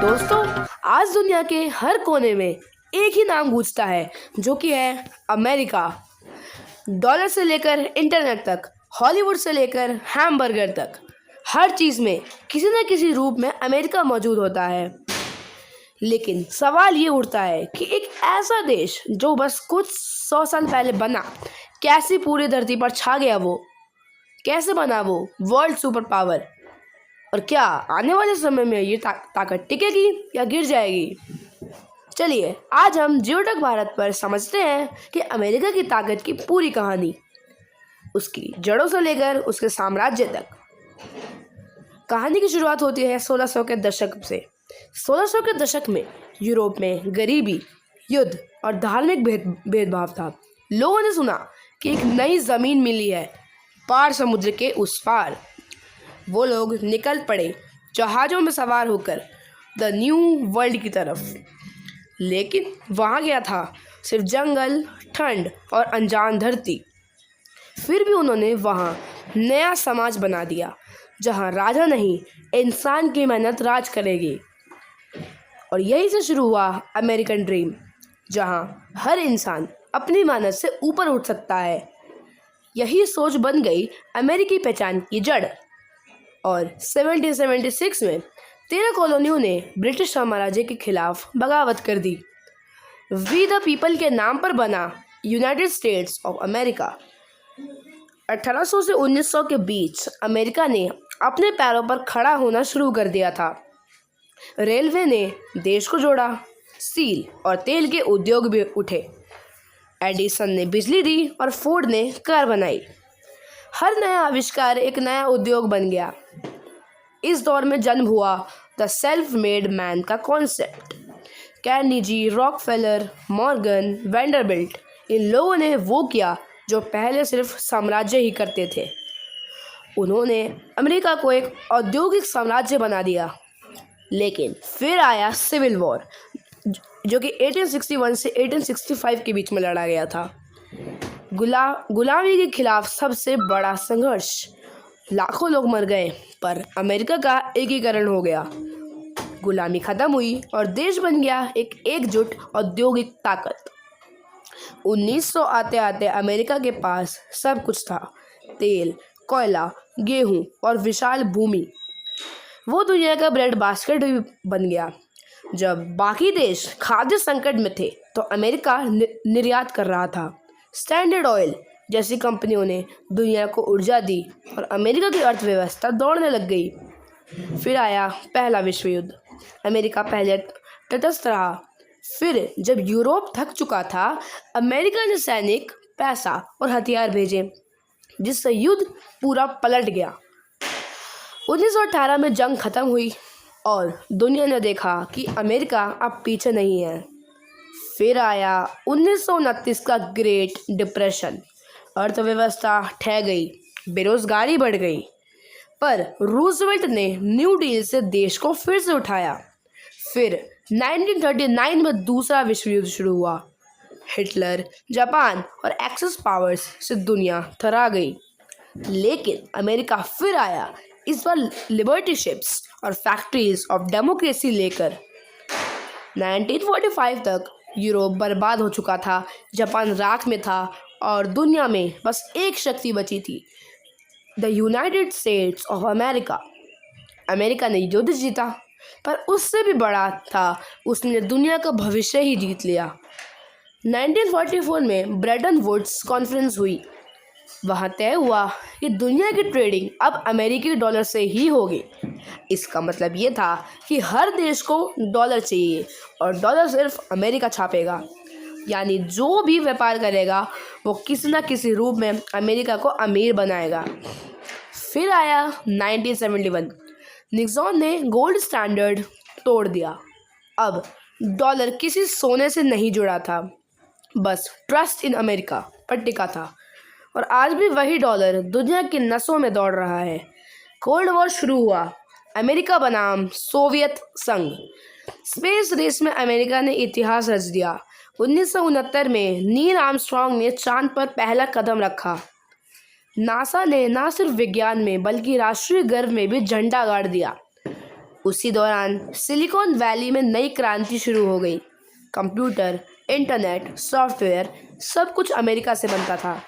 दोस्तों, आज दुनिया के हर कोने में एक ही नाम गूंजता है, जो कि है अमेरिका। डॉलर से लेकर इंटरनेट तक, हॉलीवुड से लेकर हैमबर्गर तक, हर चीज़ में किसी न किसी रूप में अमेरिका मौजूद होता है। लेकिन सवाल ये उठता है कि एक ऐसा देश जो बस कुछ 100 साल पहले बना, कैसे पूरी धरती पर छा गया? वो कैसे बना वो वर्ल्ड सुपर पावर? और क्या आने वाले समय में ये ताकत टिकेगी या गिर जाएगी? चलिए आज हम जियोटेक भारत पर समझते हैं कि अमेरिका की ताकत की पूरी कहानी, उसकी जड़ों से लेकर उसके साम्राज्य तक। कहानी की शुरुआत होती है 1600 के दशक से। 1600 के दशक में यूरोप में गरीबी, युद्ध और धार्मिक भेदभाव था। लोगों ने सुना कि एक नई जमीन मिली है पार समुद्र के उस पार। वो लोग निकल पड़े जहाज़ों में सवार होकर द न्यू वर्ल्ड की तरफ। लेकिन वहाँ क्या था? सिर्फ जंगल, ठंड और अनजान धरती। फिर भी उन्होंने वहाँ नया समाज बना दिया, जहाँ राजा नहीं, इंसान की मेहनत राज करेगी। और यहीं से शुरू हुआ अमेरिकन ड्रीम, जहाँ हर इंसान अपनी मेहनत से ऊपर उठ सकता है। यही सोच बन गई अमेरिकी पहचान की जड़। और 1776 में 13 कॉलोनियों ने ब्रिटिश साम्राज्य के खिलाफ बगावत कर दी। वी द पीपल के नाम पर बना यूनाइटेड स्टेट्स ऑफ अमेरिका। 1800 से 1900 के बीच अमेरिका ने अपने पैरों पर खड़ा होना शुरू कर दिया था। रेलवे ने देश को जोड़ा, स्टील और तेल के उद्योग भी उठे। एडिसन ने बिजली दी और फोर्ड ने कार बनाई। हर नया आविष्कार एक नया उद्योग बन गया। इस दौर में जन्म हुआ द सेल्फ मेड मैन का कॉन्सेप्ट। कैर्नेजी, रॉकफेलर, मॉर्गन, वेंडरबिल्ट, इन लोगों ने वो किया जो पहले सिर्फ साम्राज्य ही करते थे। उन्होंने अमेरिका को एक औद्योगिक साम्राज्य बना दिया। लेकिन फिर आया सिविल वॉर, जो कि 1861 से 1865 के बीच में लड़ा गया था। गुलामी के खिलाफ सबसे बड़ा संघर्ष। लाखों लोग मर गए, पर अमेरिका का एकीकरण हो गया। गुलामी खत्म हुई और देश बन गया एक एकजुट औद्योगिक ताकत। 1900 आते आते अमेरिका के पास सब कुछ था: तेल, कोयला, गेहूं और विशाल भूमि। वो दुनिया का ब्रेड बास्केट भी बन गया। जब बाकी देश खाद्य संकट में थे, तो अमेरिका निर्यात कर रहा था। स्टैंडर्ड ऑयल जैसी कंपनियों ने दुनिया को ऊर्जा दी और अमेरिका की अर्थव्यवस्था दौड़ने लग गई। फिर आया पहला विश्व युद्ध। अमेरिका पहले तटस्थ रहा। फिर जब यूरोप थक चुका था, अमेरिका ने सैनिक, पैसा और हथियार भेजे, जिससे युद्ध पूरा पलट गया। 1918 में जंग खत्म हुई और दुनिया ने देखा कि अमेरिका अब पीछे नहीं है। फिर आया 1929 का ग्रेट डिप्रेशन। अर्थव्यवस्था ठह गई, बेरोजगारी बढ़ गई, पर रूजवेल्ट ने न्यू डील से देश को फिर से उठाया। फिर 1939 में दूसरा विश्व युद्ध शुरू हुआ। हिटलर, जापान और एक्सेस पावर्स से दुनिया थरा गई। लेकिन अमेरिका फिर आया, इस बार लिबर्टी शिप्स और फैक्ट्रीज ऑफ डेमोक्रेसी लेकर। 1945 तक यूरोप बर्बाद हो चुका था, जापान राख में था और दुनिया में बस एक शक्ति बची थी, the United states of America. America ने युद्ध जीता, पर उससे भी बड़ा था, उसने दुनिया का भविष्य ही जीत लिया। 1944 में ब्रेटन वुड्स कॉन्फ्रेंस हुई। वहाँ तय हुआ कि दुनिया की ट्रेडिंग अब अमेरिकी डॉलर से ही होगी। इसका मतलब ये था कि हर देश को डॉलर चाहिए और डॉलर सिर्फ अमेरिका छापेगा। यानी जो भी व्यापार करेगा वो किसी न किसी रूप में अमेरिका को अमीर बनाएगा। फिर आया 1971। निक्सन ने गोल्ड स्टैंडर्ड तोड़ दिया। अब डॉलर किसी सोने से नहीं जुड़ा था, बस ट्रस्ट इन अमेरिका पर टिका था। और आज भी वही डॉलर दुनिया की नसों में दौड़ रहा है। कोल्ड वॉर शुरू हुआ। अमेरिका बनाम सोवियत संघ। स्पेस रेस में अमेरिका ने इतिहास रच दिया। 1969 में नील आर्मस्ट्रॉन्ग ने चांद पर पहला कदम रखा। नासा ने न सिर्फ विज्ञान में बल्कि राष्ट्रीय गर्व में भी झंडा गाड़ दिया। उसी दौरान सिलिकॉन वैली में नई क्रांति शुरू हो गई। कंप्यूटर, इंटरनेट, सॉफ्टवेयर सब कुछ अमेरिका से बनता था।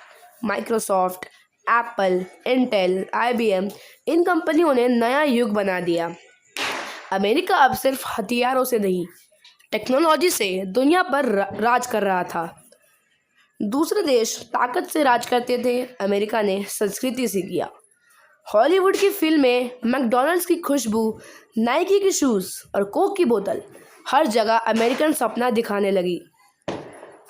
माइक्रोसॉफ्ट, एप्पल, इंटेल, IBM इन कंपनियों ने नया युग बना दिया। अमेरिका अब सिर्फ हथियारों से नहीं, टेक्नोलॉजी से दुनिया पर राज कर रहा था। दूसरे देश ताकत से राज करते थे, अमेरिका ने संस्कृति से किया। हॉलीवुड की फिल्में, मैकडॉनल्ड्स की खुशबू, नाइकी के शूज़ और कोक की बोतल हर जगह अमेरिकन सपना दिखाने लगी।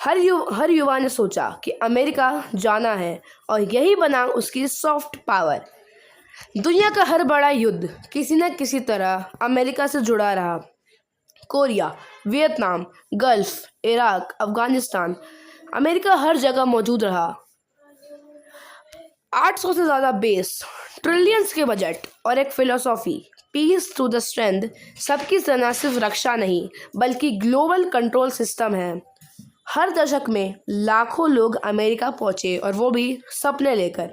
हर युवा ने सोचा कि अमेरिका जाना है और यही बना उसकी सॉफ्ट पावर। दुनिया का हर बड़ा युद्ध किसी न किसी तरह अमेरिका से जुड़ा रहा। Korea, Vietnam, Gulf, Iraq, Afghanistan, America हर जगह मौजूद रहा। 800 से ज़्यादा बेस, ट्रिलियंस के बजट और एक philosophy, peace to the strength, सबकी सेना सिर्फ रक्षा नहीं बल्कि ग्लोबल कंट्रोल सिस्टम है। हर दशक में लाखों लोग अमेरिका पहुंचे और वो भी सपने लेकर।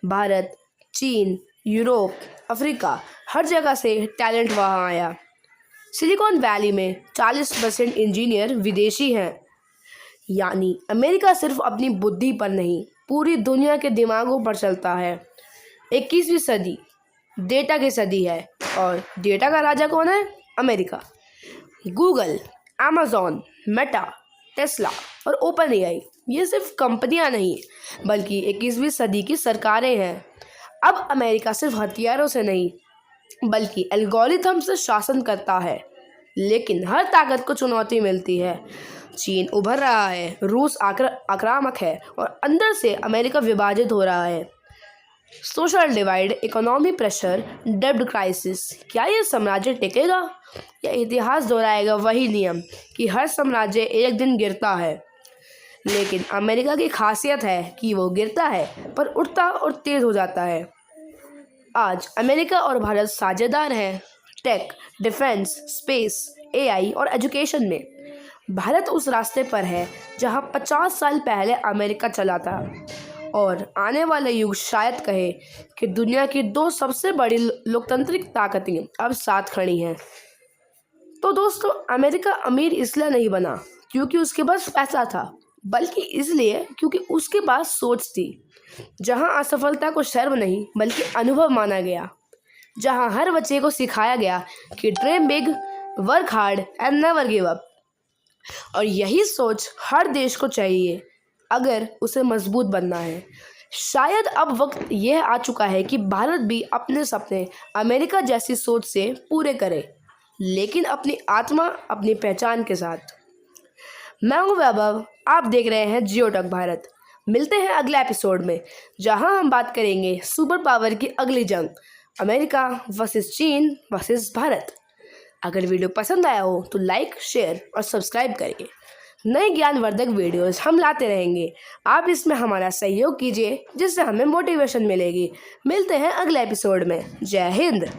भारत, चीन, यूरोप, अफ्रीका हर जगह से टैलेंट वहाँ आया। सिलिकॉन वैली में 40% इंजीनियर विदेशी हैं। यानी अमेरिका सिर्फ अपनी बुद्धि पर नहीं, पूरी दुनिया के दिमागों पर चलता है। 21वीं सदी डेटा की सदी है और डेटा का राजा कौन है? America. Google, Amazon, Meta, Tesla और ओपन AI ये सिर्फ कंपनियां नहीं बल्कि 21वीं सदी की सरकारें हैं। अब अमेरिका सिर्फ हथियारों से नहीं बल्कि एल्गोरिथम से शासन करता है। लेकिन हर ताकत को चुनौती मिलती है। चीन उभर रहा है, रूस आक्रामक है और अंदर से अमेरिका विभाजित हो रहा है। सोशल डिवाइड, इकोनॉमी प्रेशर, डेब्ट क्राइसिस, क्या ये साम्राज्य टिकेगा या इतिहास दोहराएगा वही नियम कि हर साम्राज्य एक दिन गिरता है। लेकिन अमेरिका की खासियत है कि वो गिरता है पर उठता और तेज हो जाता है। आज अमेरिका और भारत साझेदार हैं टेक, डिफेंस, स्पेस, AI और एजुकेशन में। भारत उस रास्ते पर है जहां 50 साल पहले अमेरिका चला था और आने वाला युग शायद कहे कि दुनिया की 2 सबसे बड़ी लोकतांत्रिक ताकतें अब साथ खड़ी हैं। तो दोस्तों, अमेरिका अमीर इसलिए नहीं बना क्योंकि उसके पास पैसा था, बल्कि इसलिए क्योंकि उसके पास सोच थी। जहां असफलता को शर्म नहीं बल्कि अनुभव माना गया। जहां हर बच्चे को सिखाया गया कि dream big, work hard and never give up. और यही सोच हर देश को चाहिए अगर उसे मजबूत बनना है। शायद अब वक्त यह आ चुका है कि भारत भी अपने सपने अमेरिका जैसी सोच से पूरे करे, लेकिन अपनी आत्मा, अपनी पहचान के साथ। मैं हूं वैभव, आप देख रहे हैं जियोटक भारत। मिलते हैं अगले एपिसोड में जहां हम बात करेंगे सुपर पावर की अगली जंग, अमेरिका वर्सेस चीन वर्सेस भारत। अगर वीडियो पसंद आया हो तो लाइक, शेयर और सब्सक्राइब करिए। नए ज्ञानवर्धक वीडियोस हम लाते रहेंगे। आप इसमें हमारा सहयोग कीजिए जिससे हमें मोटिवेशन मिलेगी। मिलते हैं अगले एपिसोड में। जय हिंद।